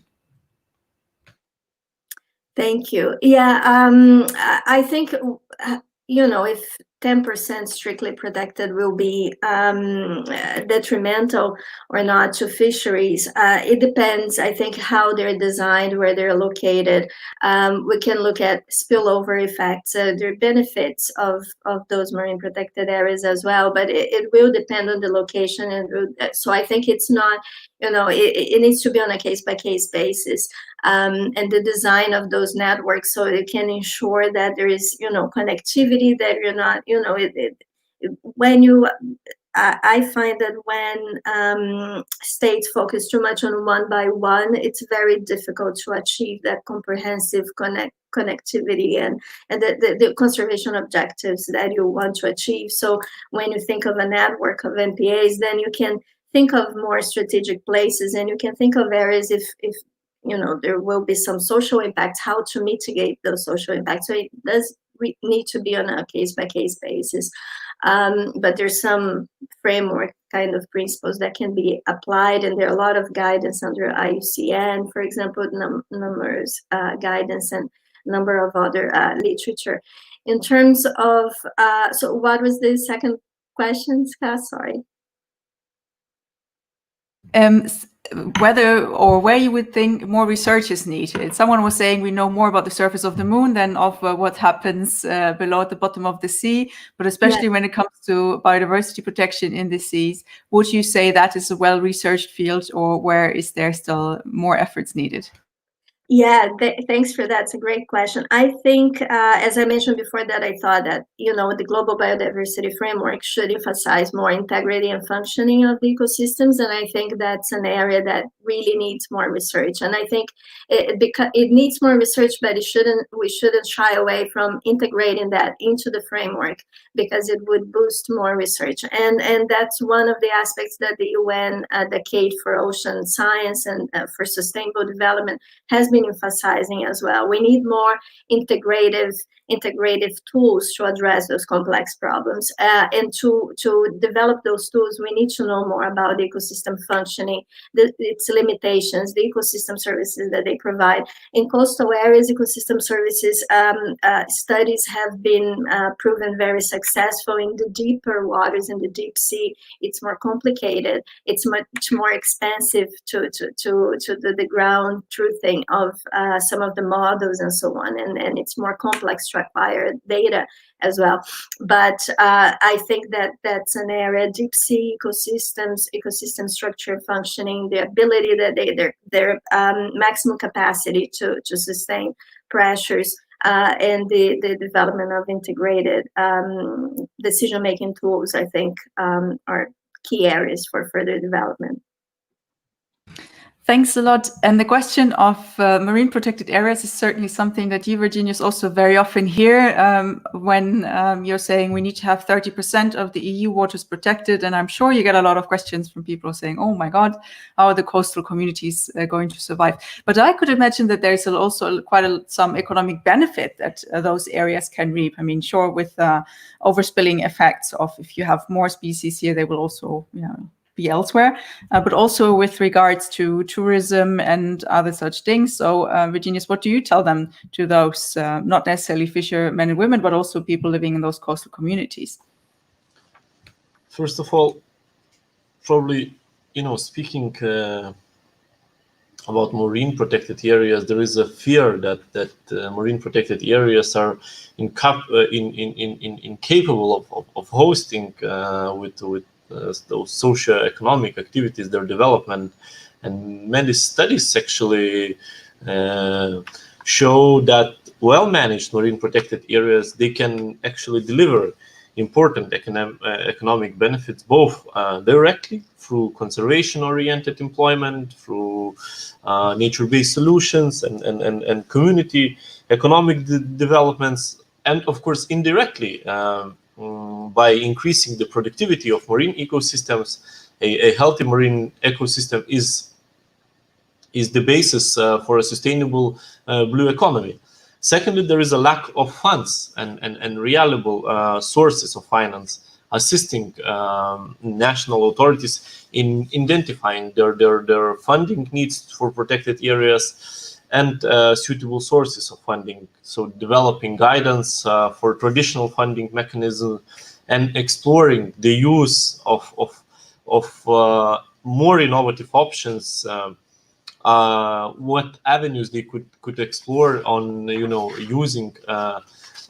Thank you. Yeah, I think, if 10% strictly protected will be detrimental or not to fisheries. It depends, I think, how they're designed, where they're located. We can look at spillover effects. There are benefits of those marine protected areas as well, but it will depend on the location. And so I think it's not, it needs to be on a case-by-case basis. And the design of those networks, so it can ensure that there is, connectivity, that you're not, I find that when states focus too much on one by one, it's very difficult to achieve that comprehensive connectivity and the conservation objectives that you want to achieve. So when you think of a network of NPAs, then you can think of more strategic places, and you can think of areas if there will be some social impacts, how to mitigate those social impacts. So it does need to be on a case-by-case basis. But there's some framework kind of principles that can be applied, and there are a lot of guidance under IUCN, for example, numbers guidance, and a number of other literature. In terms of, so what was the second question, Ska? Sorry. Whether or where you would think more research is needed. Someone was saying we know more about the surface of the moon than of what happens below at the bottom of the sea, but especially when it comes to biodiversity protection in the seas, would you say that is a well-researched field, or where is there still more efforts needed? Yeah, thanks for that. It's a great question. I think, as I mentioned before, that I thought that, the global biodiversity framework should emphasize more integrity and functioning of the ecosystems. And I think that's an area that really needs more research. And I think it needs more research, but we shouldn't shy away from integrating that into the framework, because it would boost more research. And that's one of the aspects that the UN Decade for Ocean Science and for Sustainable Development has been emphasizing as well. We need more integrative tools to address those complex problems. And to develop those tools, we need to know more about the ecosystem functioning, its limitations, the ecosystem services that they provide. In coastal areas, ecosystem services studies have been proven very successful. In the deeper waters, in the deep sea, it's more complicated. It's much more expensive to the ground truthing of some of the models and so on, and it's more complex to acquire data as well. But I think that that's an area, deep sea ecosystems, ecosystem structure functioning, the ability that their maximum capacity to sustain pressures, and the development of integrated decision-making tools, I think, are key areas for further development. Thanks a lot. And the question of marine protected areas is certainly something that you, Virginijus, also very often hear when you're saying we need to have 30% of the EU waters protected. And I'm sure you get a lot of questions from people saying, oh my God, how are the coastal communities going to survive? But I could imagine that there's also some economic benefit that those areas can reap. I mean, sure, with overspilling effects of if you have more species here, they will also, be elsewhere, but also with regards to tourism and other such things. So, Virginijus, what do you tell them, to those not necessarily fishermen and women, but also people living in those coastal communities? First of all, probably, speaking about marine protected areas, there is a fear that marine protected areas are incapable of hosting with those socio-economic activities, their development. And many studies actually show that well-managed marine protected areas, they can actually deliver important economic benefits, both directly through conservation-oriented employment, through nature-based solutions and community economic developments, and of course indirectly by increasing the productivity of marine ecosystems. A healthy marine ecosystem is the basis for a sustainable blue economy. Secondly, there is a lack of funds and reliable sources of finance assisting national authorities in identifying their funding needs for protected areas and suitable sources of funding. So developing guidance for traditional funding mechanisms and exploring the use of more innovative options, what avenues they could explore on using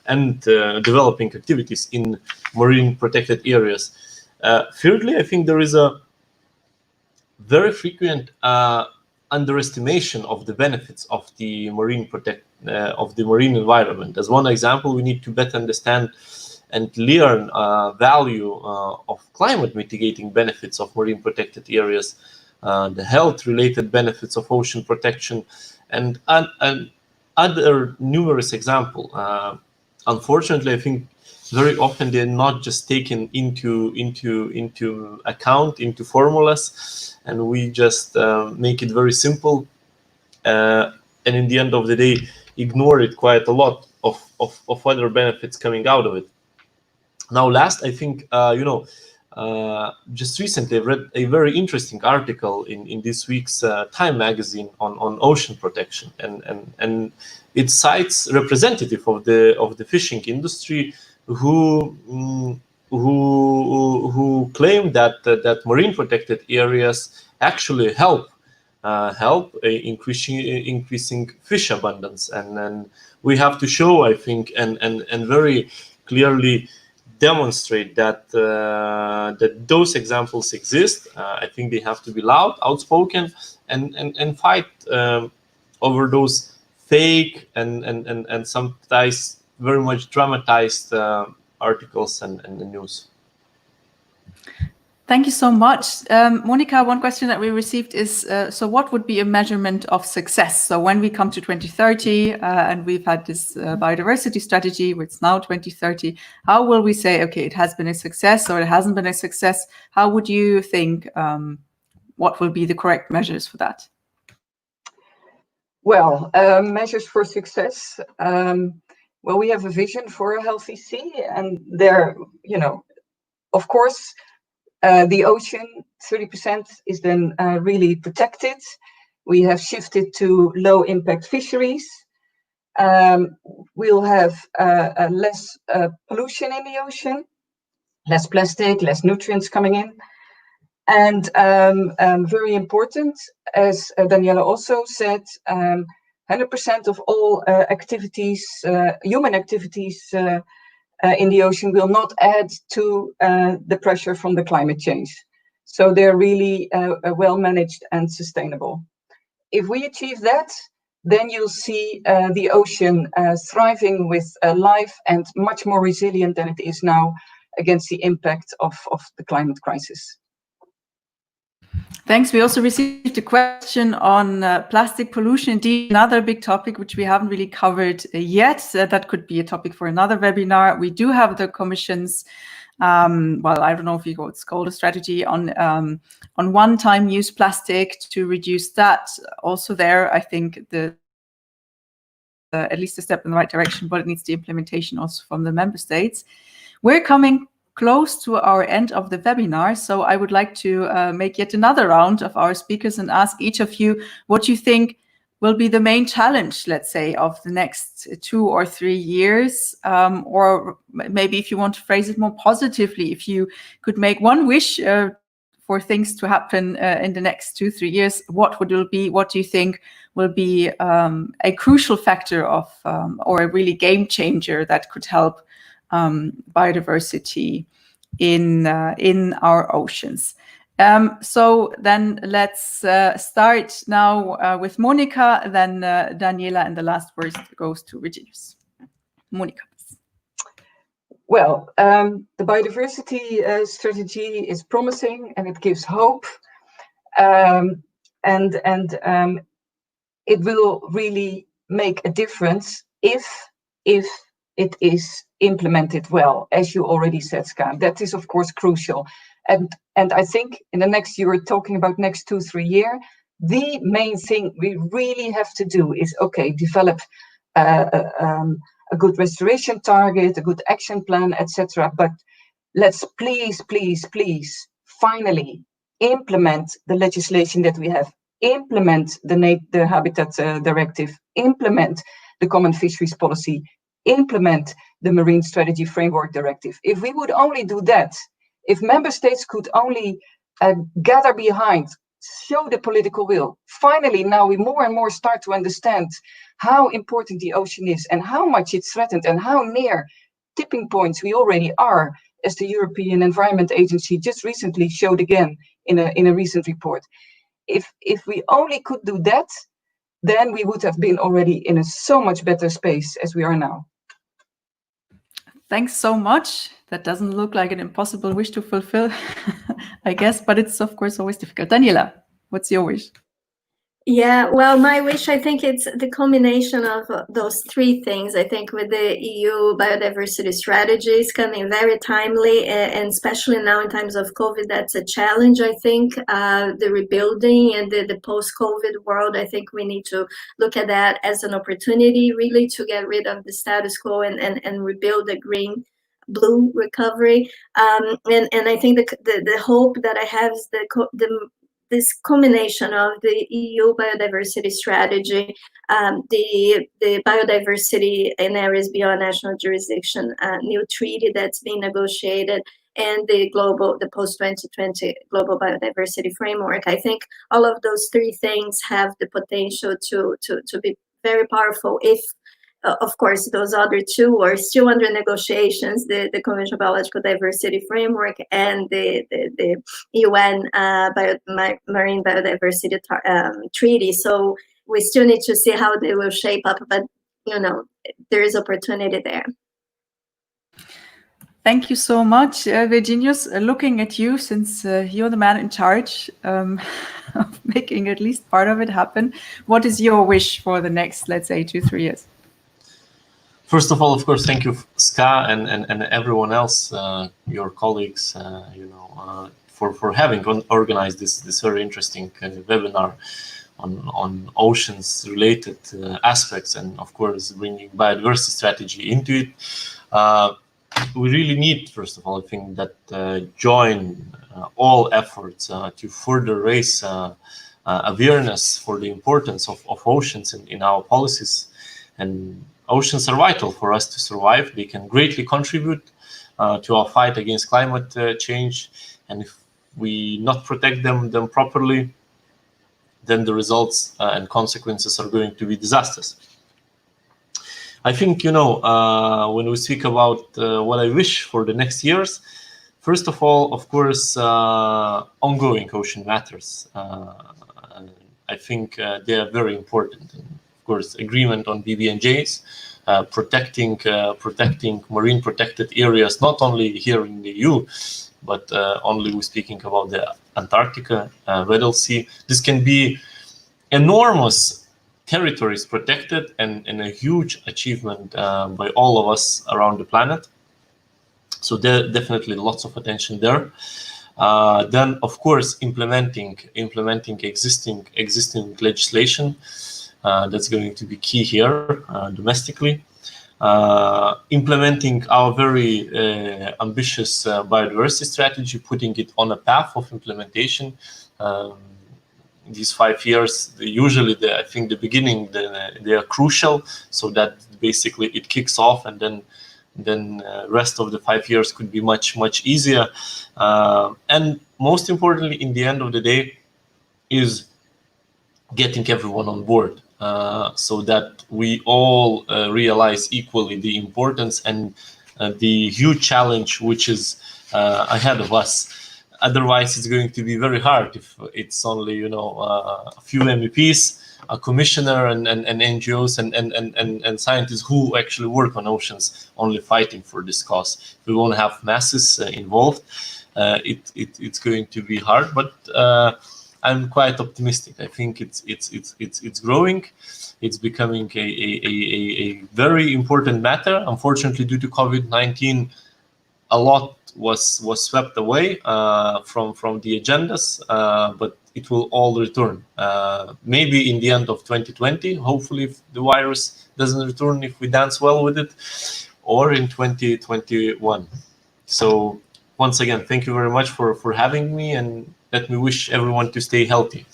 and developing activities in marine protected areas. Thirdly, I think there is a very frequent underestimation of the benefits of the marine environment. As one example, we need to better understand and learn value of climate mitigating benefits of marine protected areas, the health-related benefits of ocean protection, and other numerous examples. Unfortunately, I think very often they're not just taken into account, into formulas, and we just make it very simple, and in the end of the day, ignore it quite a lot of other benefits coming out of it. Now, last, I think, just recently I read a very interesting article in this week's Time magazine on ocean protection, and it cites representative of the fishing industry who claim that marine protected areas actually help increasing fish abundance, and we have to show, I think, and very clearly demonstrate that those examples exist. I think they have to be loud, outspoken, and fight over those fake and sometimes very much dramatized articles and news. Thank you so much. Monica, one question that we received is, so what would be a measurement of success? So when we come to 2030 and we've had this biodiversity strategy, which is now 2030, how will we say, okay, it has been a success or it hasn't been a success? How would you think, what will be the correct measures for that? Well, measures for success. Well, we have a vision for a healthy sea, and there, of course, the ocean, 30% is then really protected. We have shifted to low impact fisheries. We'll have less pollution in the ocean, less plastic, less nutrients coming in. And very important, as Daniela also said, 100% of all activities, human activities in the ocean will not add to the pressure from the climate change. So they're really well managed and sustainable. If we achieve that, then you'll see the ocean thriving with life and much more resilient than it is now against the impact of the climate crisis. Thanks. We also received a question on plastic pollution. Indeed, another big topic which we haven't really covered yet. That could be a topic for another webinar. We do have the Commission's, well, I don't know if it's called a strategy on one-time use plastic to reduce that. Also there, I think at least a step in the right direction, but it needs the implementation also from the member states. We're coming close to our end of the webinar, so I would like to make yet another round of our speakers and ask each of you what you think will be the main challenge, let's say, of the next 2 or 3 years, or maybe if you want to phrase it more positively, if you could make one wish for things to happen in the next 2-3 years, what would it be? What do you think will be a crucial factor of, or a really game changer that could help biodiversity in our oceans? So then let's start now with Monica, then Daniela, and the last word goes to Virginijus. Monica. Well, the biodiversity strategy is promising and it gives hope, and it will really make a difference if it is implemented well, as you already said, Ska. That is, of course, crucial. And I think in the next, you were talking about next 2-3 years, the main thing we really have to do is, okay, develop a good restoration target, a good action plan, etc. But let's please finally implement the legislation that we have, implement the Habitat Directive, implement the Common Fisheries Policy, implement the Marine Strategy Framework Directive. If we would only do that, if member states could only gather behind, show the political will, finally now we more and more start to understand how important the ocean is and how much it's threatened and how near tipping points we already are, as the European Environment Agency just recently showed again in a recent report. If we only could do that, then we would have been already in a so much better space as we are now. Thanks so much. That doesn't look like an impossible wish to fulfill, I guess, but it's of course always difficult. Daniela, what's your wish? Yeah, well, my wish, I think it's the combination of those 3 things. I think with the EU biodiversity strategies coming very timely, and especially now in times of COVID, that's a challenge, I think. The rebuilding and the post-COVID world, I think we need to look at that as an opportunity really to get rid of the status quo and rebuild a green blue recovery. And I think the hope that I have is this combination of the EU biodiversity strategy, the biodiversity in areas beyond national jurisdiction, new treaty that's being negotiated, and the post-2020 global biodiversity framework. I think all of those 3 things have the potential to be very powerful if, of course, those other 2 are still under negotiations, the Convention on Biological Diversity Framework and the UN Marine Biodiversity Treaty. So we still need to see how they will shape up, but, there is opportunity there. Thank you so much, Virginijus. Looking at you, since you're the man in charge of making at least part of it happen, what is your wish for the next, let's say, 2-3 years? First of all, of course, thank you, Ska, and everyone else, your colleagues, for having organized this very interesting webinar on oceans-related aspects, and of course, bringing biodiversity strategy into it. We really need, first of all, I think that join all efforts to further raise awareness for the importance of oceans in our policies. And oceans are vital for us to survive. They can greatly contribute to our fight against climate change. And if we not protect them properly, then the results and consequences are going to be disastrous. I think, when we speak about what I wish for the next years, first of all, of course, ongoing ocean matters. I think they are very important. And of course, agreement on BBNJs, protecting marine protected areas, not only here in the EU, but only we're speaking about the Antarctica, Weddell Sea. This can be enormous territories protected and a huge achievement by all of us around the planet. So there definitely lots of attention there. Then, of course, implementing existing legislation. That's going to be key here domestically. Implementing our very ambitious biodiversity strategy, putting it on a path of implementation. These 5 years, usually I think the beginning, they are crucial, so that basically it kicks off, and then rest of the 5 years could be much easier. And most importantly, in the end of the day, is getting everyone on board, so that we all realize equally the importance and the huge challenge which is ahead of us. Otherwise, it's going to be very hard if it's only a few MEPs, a commissioner, and NGOs and scientists who actually work on oceans only fighting for this cause. We won't have masses involved. It's going to be hard, but I'm quite optimistic. I think it's growing. It's becoming a very important matter. Unfortunately, due to COVID-19, a lot was swept away from the agendas, but it will all return. Maybe in the end of 2020, hopefully, if the virus doesn't return, if we dance well with it, or in 2021. So once again, thank you very much for having me, and let me wish everyone to stay healthy.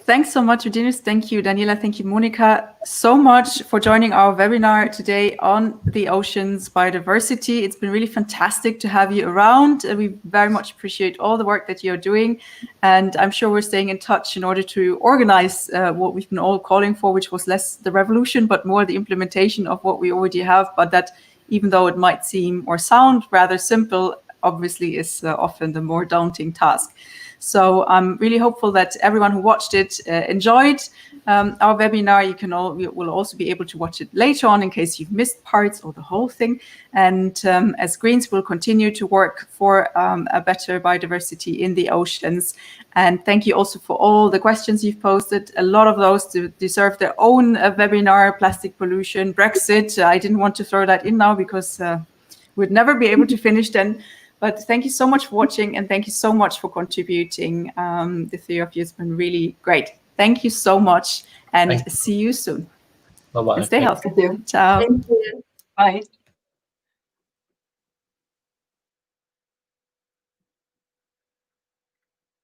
Thanks so much, Virginijus. Thank you, Daniela. Thank you, Monica, so much for joining our webinar today on the oceans biodiversity. It's been really fantastic to have you around. We very much appreciate all the work that you're doing. And I'm sure we're staying in touch in order to organize what we've been all calling for, which was less the revolution, but more the implementation of what we already have. But that, even though it might seem or sound rather simple, obviously is often the more daunting task. So I'm really hopeful that everyone who watched it enjoyed our webinar. You will also be able to watch it later on in case you've missed parts or the whole thing. And as Greens, will continue to work for a better biodiversity in the oceans. And thank you also for all the questions you've posted. A lot of those deserve their own webinar. Plastic pollution, Brexit. I didn't want to throw that in now because we'd never be able to finish then. But thank you so much for watching, and thank you so much for contributing. The three of you has been really great. Thank you so much, and see you soon. Bye-bye. And stay healthy. Thank you. Ciao. Thank you. Bye.